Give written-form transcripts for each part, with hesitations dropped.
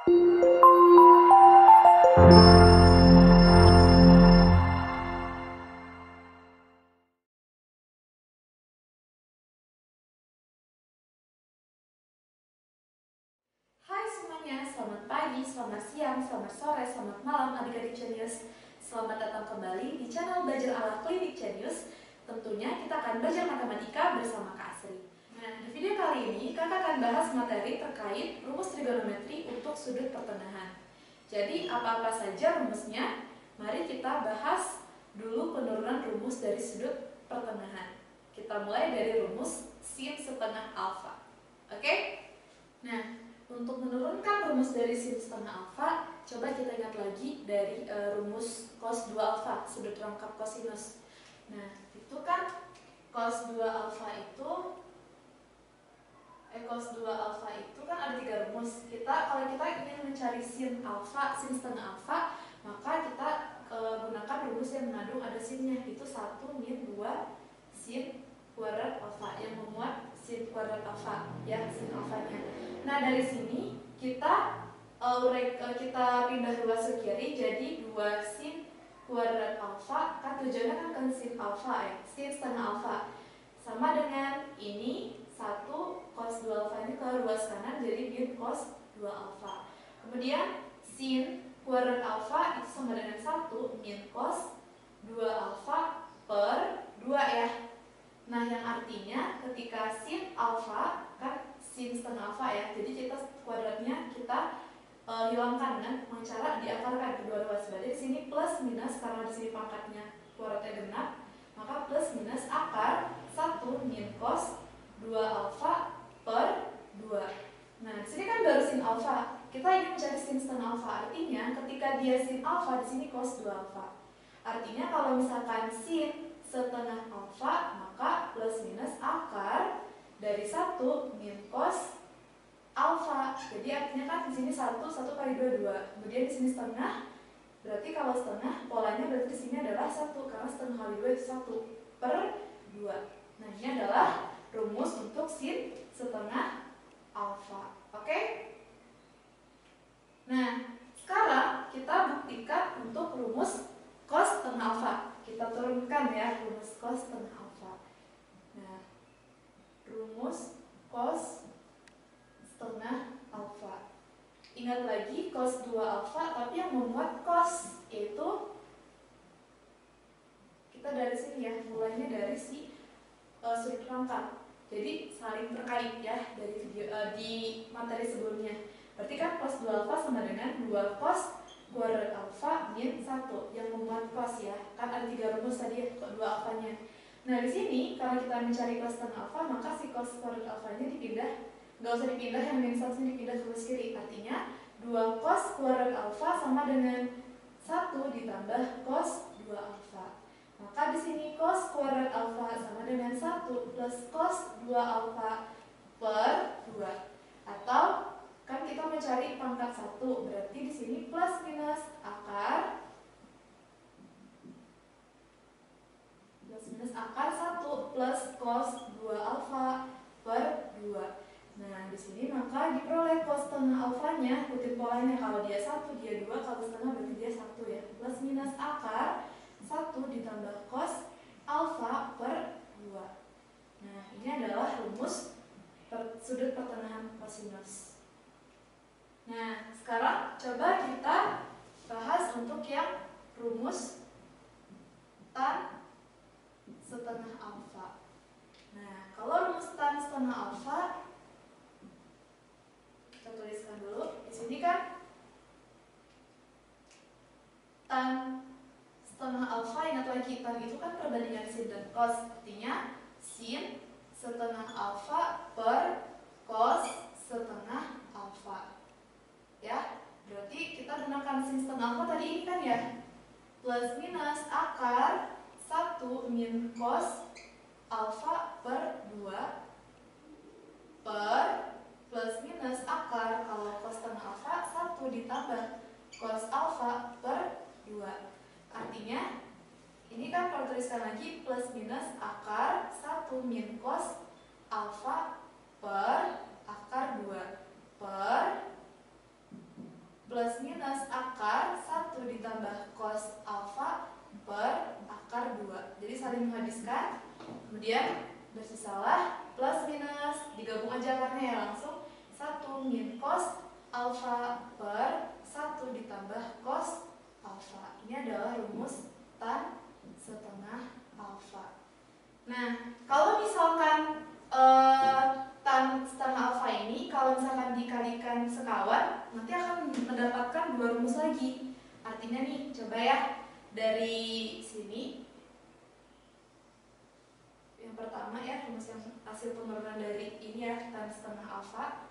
Selamat pagi, selamat siang, selamat sore, selamat malam adik-adik Genius. Selamat datang kembali di channel Belajar ala Klinik Genius. Tentunya kita akan belajar matematika bersama Kak Asri. Nah, di video kali ini kakak akan bahas materi terkait rumus trigonometri untuk sudut pertengahan. Jadi apa-apa saja rumusnya? Mari kita bahas dulu penurunan rumus dari sudut pertengahan. Kita mulai dari rumus sin setengah alfa. Oke? Nah, untuk menurunkan rumus dari sin setengah alfa, coba kita ingat lagi dari rumus cos 2 alfa, sudut rangkap kosinus. Nah, itu kan cos 2 alfa itu kan ada 3 rumus. Kalau kita ingin mencari sin alfa, sin setengah alfa, maka kita gunakan rumus yang mengandung ada sinnya, itu 1 min 2 sin kuadrat alfa yang memuat sin kuadrat alfa, ya, sin alfanya. Nah, dari sini kita pindah ruas ke kiri jadi 2 sin kuadrat alfa, kan tujuannya kan sin alfa ya, sin setengah alfa. Sama dengan ini 1 cos 2 alfa ini ke ruas kanan jadi min cos 2 alfa. Kemudian sin kuadrat alfa itu sama dengan 1 min cos 2 alfa per 2 ya. Nah, yang artinya ketika sin alfa kan sin setengah alfa ya, jadi kita kuadratnya kita hilangkan dengan cara diakarkan kedua ruas. Berarti sini plus minus, karena di sini pangkatnya kuadratnya genap, maka plus minus akar 1 min cos 2 alfa per 2. Nah, di sini kan baru sin alfa. Kita ingin mencari sin setengah alfa. Artinya ketika dia sin alfa, di sini cos 2 alfa. Artinya kalau misalkan sin setengah alfa, maka plus minus akar dari 1 min cos alfa. Jadi artinya kan di sini 1 kali 2 2. Kemudian di sini setengah. Berarti kalau setengah polanya berarti di sini adalah 1 karena setengah kali 2 itu 1 per 2. Nah, ini adalah rumus untuk sin setengah alfa. Oke? Nah, sekarang kita buktikan untuk rumus cos setengah alfa. Kita turunkan ya rumus cos setengah alfa. Nah, rumus cos setengah alfa. Ingat lagi cos 2 alfa, tapi yang memuat cos, yaitu kita dari sini ya, mulainya dari si sudut rangkap. Jadi saling terkait ya dari di materi sebelumnya. Berarti kan cos 2 alfa sama dengan 2 cos kuadrat alfa min 1 yang memuat cos ya. Kan ada 3 rumus tadi ya, 2 alfanya. Nah, di sini karena kita mencari cos setengah alfa, maka si cos kuadrat alfanya dipindah, nggak usah dipindah, yang min 1 dipindah ke ruas kiri. Artinya 2 cos kuadrat alfa sama dengan 1 ditambah cos 2 alfa. Maka di sini cos kuadrat alfa sama dengan 1 plus cos 2 alfa per 2. Atau kan kita mencari pangkat 1, berarti di sini plus minus akar 1 plus cos 2 alfa per 2. Nah, di sini maka diperoleh cos setengah alfanya, ikutin polanya, kalau dia 1 dia 2, kalau setengah berarti dia 1 ya. Plus minus akar 1 ditambah cos alfa per 2. Nah, ini adalah rumus sudut pertengahan kosinus. Nah, sekarang coba kita bahas untuk yang rumus tan setengah alfa. Nah, kalau rumus tan setengah alfa kita tuliskan dulu. Di sini kan tan setengah alfa, ingat lagi tan itu kan perbandingan sin dan cos. Artinya sin setengah alfa per cos setengah alfa. Ya, berarti kita gunakan sin setengah alfa tadi ini kan ya, plus minus akar 1 min cos alfa per 2 per plus minus akar, kalau cos setengah alfa 1 ditambah cos alfa per 2. Artinya ini kan kalau tuliskan lagi plus minus akar 1 min cos alfa per akar 2 per Kemudian bersisalah plus minus, digabung aja akarnya ya, langsung 1 min cos alfa per 1 ditambah cos alfa. Ini adalah rumus tan setengah alfa. Nah, kalau misalkan tan setengah alfa ini kalau misalkan dikalikan sekawan, nanti akan mendapatkan dua rumus lagi. Artinya nih, coba ya, dari sini yang pertama ya, rumus yang hasil penurunan dari ini ya, tan setengah alfa.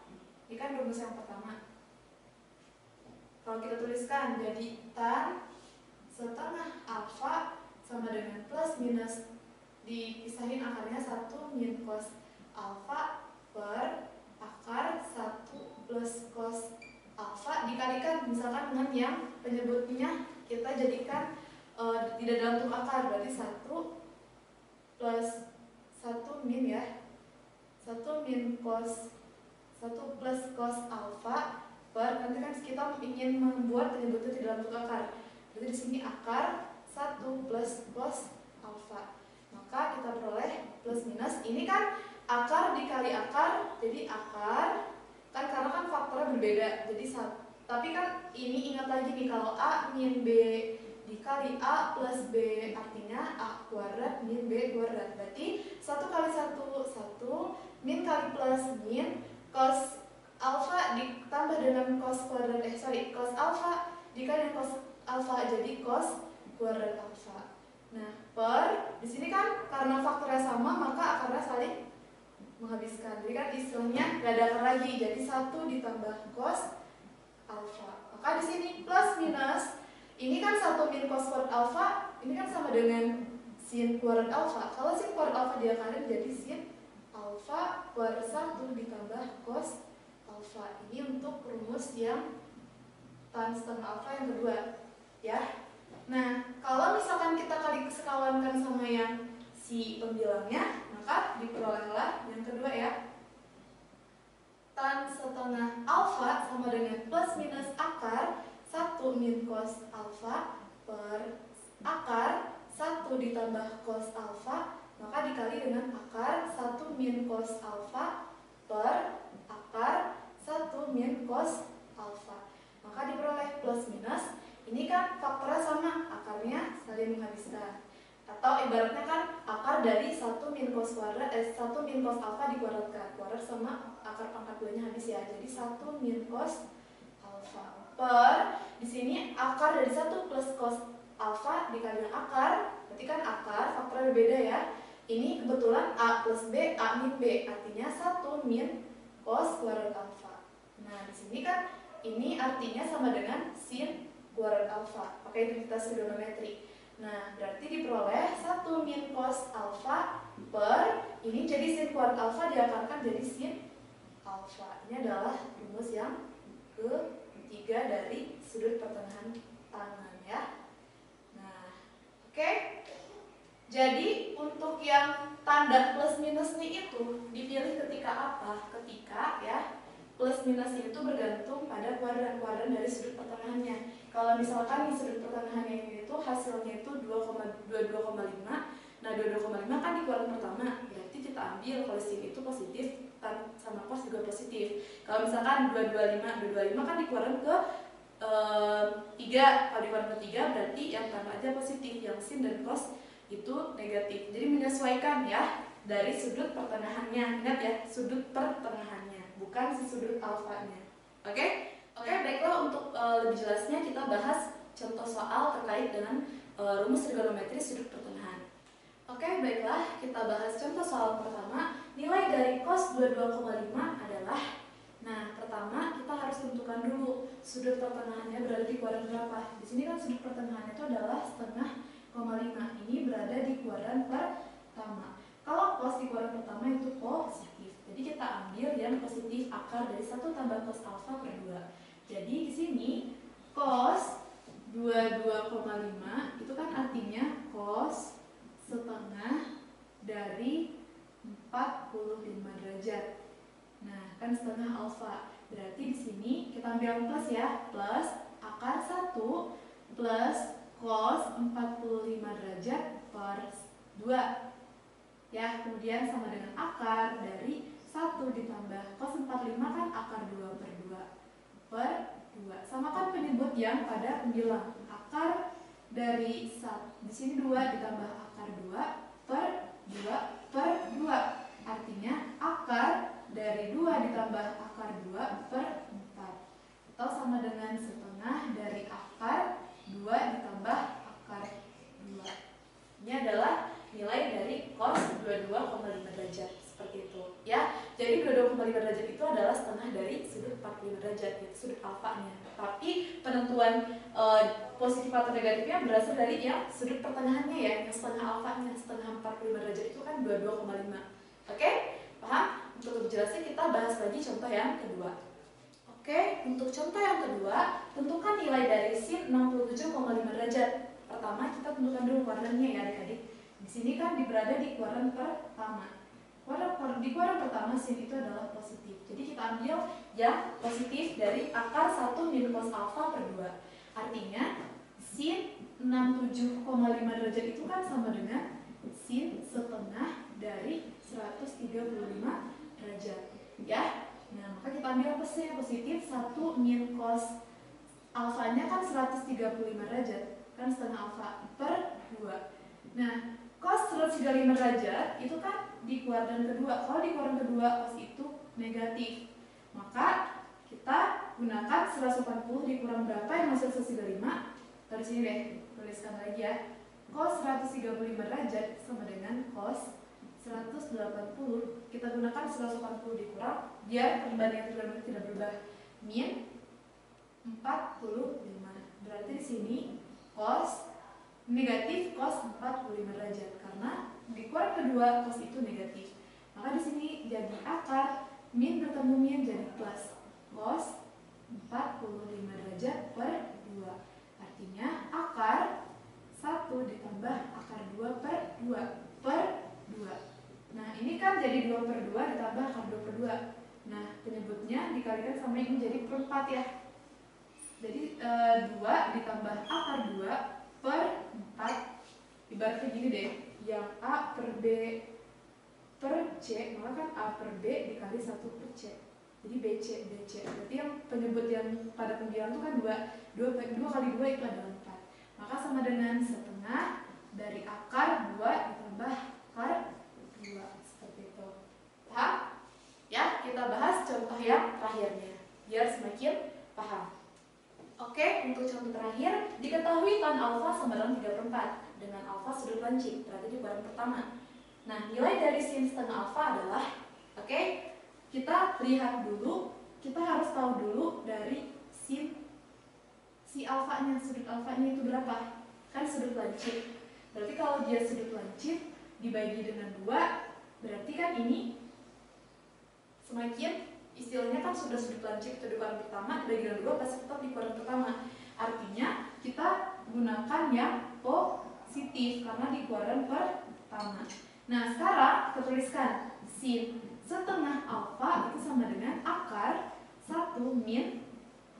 Ini kan rumus yang pertama. Kalau kita tuliskan jadi tan setengah alfa sama dengan plus minus, dipisahin akarnya 1 min cos alfa per akar 1 plus cos alfa dikalikan misalkan dengan yang penyebutnya kita jadikan tidak dalam bentuk akar, berarti 1 plus 1 min ya, 1 min cos 1 plus cos alfa per, nanti kan kita ingin membuat penyebutnya tidak dalam bentuk akar, berarti di sini akar 1 plus cos alfa. Maka kita peroleh plus minus, ini kan akar dikali akar, jadi akar kan karena kan faktornya berbeda, jadi tapi kan ini ingat lagi nih, kalau A min B dikali A plus B artinya A kuadrat min B kuadrat, berarti 1 kali 1 1 min kali plus min cos alfa ditambah dengan cos kuadrat cos alfa dikali dengan cos alfa, jadi cos kuadrat alfa. Nah, per di sini kan karena faktornya sama maka akarnya saling menghabiskan. Jadi kan istilahnya gak ada akar lagi, jadi 1 ditambah cos alfa. Maka di sini plus minus, ini kan 1 min cos kuadrat alfa, ini kan sama dengan sin kuadrat alfa. Kalau sin kuadrat alfa diakarin jadi sin alfa per 1 ditambah cos alfa. Ini untuk rumus yang tan setengah alfa yang kedua ya. Nah, kalau misalkan kita kali sekawankan sama yang si pembilangnya, maka diperolehlah yang kedua ya. Tan setengah alfa sama dengan plus minus akar 1 min cos alfa per akar 1 ditambah cos alfa, maka dikali dengan akar 1 min cos alfa per akar 1 min cos alfa. Maka diperoleh plus minus. Ini kan faktornya sama, akarnya saling menghabiskan. Atau ibaratnya kan akar dari 1 min cos kuadrat 1 min cos alfa dikuadratkan. Kuadrat sama akar pangkat 2-nya habis ya. Jadi 1 min cos alfa per, di sini akar dari 1 plus cos alfa dikali dengan akar, berarti kan akar faktornya berbeda ya. Ini kebetulan A plus B, A min B, artinya 1 min cos kuadrat alfa. Nah, di sini kan ini artinya sama dengan sin kuadrat alfa, pakai identitas trigonometri. Nah, berarti diperoleh 1 min cos alfa per, ini jadi sin kuadrat alfa diakarkan jadi sin alfa. Ini adalah rumus yang ketiga dari sudut pertengahan tangan ya. Nah, oke. Jadi untuk yang tanda plus minusnya itu dipilih ketika apa? Ketika ya plus minus itu bergantung pada kuadran-kuadran dari sudut pertengahannya. Kalau misalkan di sudut pertengahannya itu hasilnya itu 22,5. Nah, 22,5 kan di kuadran pertama. Berarti kita ambil kalau sin itu positif, tan sama cos juga positif. Kalau misalkan 225 kan di kuadran ke 3. Kalau di kuadran ketiga berarti yang tan aja positif, yang sin dan cos itu negatif. Jadi menyesuaikan ya dari sudut pertengahannya. Ingat ya, sudut pertengahannya, bukan si sudut alfanya. Oke? Oke, baiklah, untuk lebih jelasnya kita bahas contoh soal terkait dengan rumus trigonometri sudut pertengahan. Oke, baiklah, kita bahas contoh soal pertama. Nilai dari cos 22,5 adalah, nah, pertama kita harus tentukan dulu sudut pertengahannya berada di kuadran berapa. Di sini kan sudut pertengahannya itu adalah setengah 0,5. Ini berada di kuadran pertama. Kalau cos di kuadran pertama itu positif, jadi kita ambil yang positif, akar dari 1 tambah cos alfa per 2. Jadi di sini cos 22,5 itu kan artinya cos setengah dari 45 derajat. Nah, kan setengah alfa. Berarti di sini kita ambil plus ya, plus akar 1 plus cos 45 derajat per 2. Ya, kemudian sama dengan akar dari 1 ditambah cos 45 kan akar 2 per 2 per 2. Sama kan penyebut yang pada pembilang. Akar dari di sini 2 ditambah akar 2 per 2 per 2. Artinya akar dari 2 ditambah akar 2 per 4. Atau sama dengan setengah dari akar 2 ditambah akar 2. Ini adalah nilai dari cos 22,5 derajat. Seperti itu ya. Jadi 22,5 derajat itu adalah setengah dari sudut 45 derajat, yaitu sudut alfanya. Tapi penentuan positif atau negatifnya berasal dari yang sudut pertengahannya ya, yang setengah alfanya. Setengah 45 derajat itu kan 22,5. Oke? Paham? Untuk lebih jelasnya kita bahas lagi contoh yang kedua. Oke, untuk contoh yang kedua, tentukan nilai dari sin 67,5 derajat. Pertama kita tentukan dulu kuadrannya ya adik-adik. Di sini kan berada di kuadran pertama. Di kuadran pertama sin itu adalah positif. Jadi kita ambil yang positif dari akar 1 min cos alfa per 2. Artinya sin 67,5 derajat itu kan sama dengan sin setengah dari 135 derajat. Ya. Nah, maka kita ambil pesnya positif 1 min cos alfanya kan 135 derajat. Kan setengah alfa per 2. Nah, cos 135 derajat itu kan di kuadran kedua. Kalau di kuadran kedua cos itu negatif, maka kita gunakan 180 dikurang berapa yang masuk 135. Dari sini deh, tuliskan lagi ya. Cos 135 derajat sama dengan cos 180. Kita gunakan 180 dikurang biar perbandingan trigonometri tidak berubah. Min 45. Berarti di sini cos negatif cos 45 derajat karena di kuadran kedua cos itu negatif. Maka di sini jadi akar min bertemu min jadi plus cos 45 derajat per 2. Artinya akar 1 ditambah akar 2 per 2 per 2. Nah, ini kan jadi 2 per 2 ditambah akar 2 per 2. Nah, penyebutnya dikalikan sama ini menjadi per 4 ya. Jadi 2 ditambah akar 2 per 4. Ibaratnya gini deh, yang A per B per C, maka kan A per B dikali 1 per C. Jadi BC. Berarti yang penyebut yang pada pembilang itu kan 2 kali 2 itu adalah 4. Maka sama dengan setengah dari akar 2 ditambah akar 2. Seperti itu. Paham? Ya, kita bahas contoh yang terakhirnya biar semakin paham. Oke, untuk contoh terakhir, diketahui tan alfa sama dengan 3/4 dengan alfa sudut lancip, berarti di kuadran pertama. Nah, nilai dari sin setengah alfa adalah, oke, kita lihat dulu, kita harus tahu dulu dari sin si alfanya, sudut alfanya itu berapa? Kan sudut lancip. Berarti kalau dia sudut lancip dibagi dengan 2, berarti kan ini semakin istilahnya kan sudah sudut lancip itu di kuadran pertama dibagi dengan 2 pasti tetap di kuadran pertama. Artinya kita gunakan yang positif karena di kuadran pertama. Nah, sekarang kita tuliskan sin setengah alfa itu sama dengan akar 1 min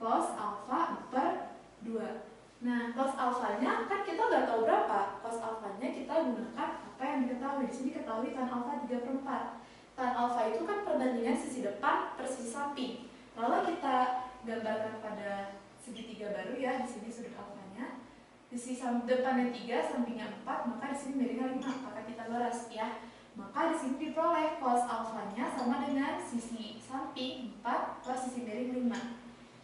cos alfa per 2. Nah, cos alfanya kan kita nggak tahu berapa. Cos alfanya kita gunakan apa yang diketahui. Di sini ketahui tan alfa 3/4. Tan alfa itu kan perbandingan sisi depan per sisi samping. Kalau kita gambarkan pada segitiga baru ya, di sini sudut alfanya. Di sisi depannya 3, sampingnya 4, maka di sini miringnya 5. Maka kita balas ya. Maka di sini diperoleh cos alfanya sama dengan sisi samping 4 plus sisi miring 5.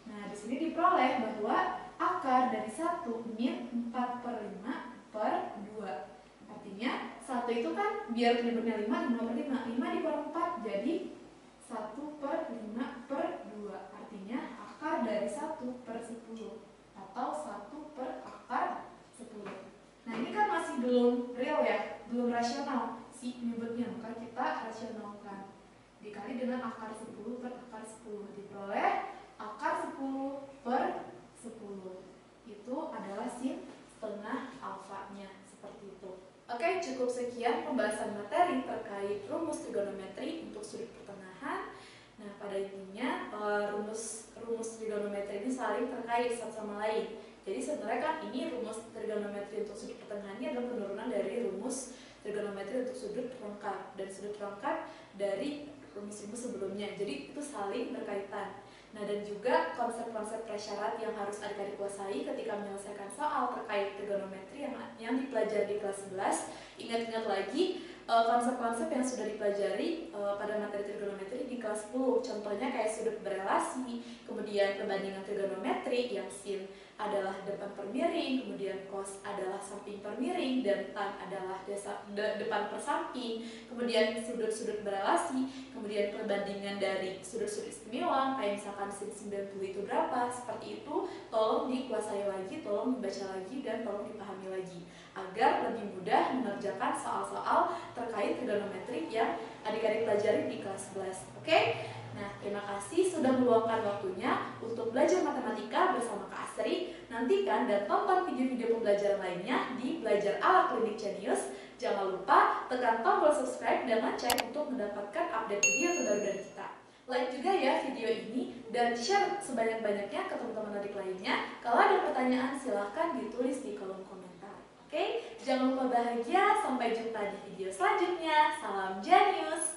Nah, di sini diperoleh bahwa akar dari 1 min 4/5 per 2. Artinya 1 itu kan biar penyebutnya 5 per 5. 5 dikurangi 4 jadi 1 per 5 per 2. Artinya akar dari 1 per 10 atau 1 per akar 10. Nah, ini kan masih belum real ya, belum rasional si penyebutnya, maka kita rasionalkan. Dikali dengan akar 10 per akar 10 diperoleh akar 10 per 10. Itu adalah sin setengah alfanya, seperti itu. Oke, cukup sekian pembahasan materi terkait rumus trigonometri untuk sudut pertengahan. Nah, pada intinya rumus trigonometri ini saling terkait satu sama lain. Jadi sebenarnya kan ini rumus trigonometri untuk sudut pertengahan ini adalah penurunan dari rumus trigonometri untuk sudut rongkap dan sudut rongkap dari rumus-rumus sebelumnya. Jadi itu saling berkaitan. Nah, dan juga konsep-konsep prasyarat yang harus adik-adik kuasai ketika menyelesaikan soal terkait trigonometri yang dipelajari di kelas 11. Ingat-ingat lagi konsep-konsep yang sudah dipelajari pada materi trigonometri di kelas 10. Contohnya kayak sudut berelasi, kemudian perbandingan trigonometri yang sin adalah depan per miring, kemudian cos adalah samping per miring, dan tan adalah depan per samping, kemudian sudut-sudut berelasi, kemudian perbandingan dari sudut-sudut istimewa, kayak misalkan sin 90 itu berapa, seperti itu. Tolong dikuasai lagi, tolong dibaca lagi, dan tolong dipahami lagi, agar lebih mudah mengerjakan soal-soal terkait trigonometri yang adik-adik pelajari di kelas 11. Oke? Nah, terima kasih sudah meluangkan waktunya untuk belajar matematika bersama Kak Asri. Nantikan dan tonton video-video pembelajaran lainnya di Belajar Ala Klinik Genius. Jangan lupa tekan tombol subscribe dan lonceng untuk mendapatkan update video terbaru dari kita. Like juga ya video ini dan share sebanyak-banyaknya ke teman-teman adik lainnya. Kalau ada pertanyaan silahkan ditulis di kolom komentar. Oke? Jangan lupa bahagia, sampai jumpa di video selanjutnya. Salam Genius!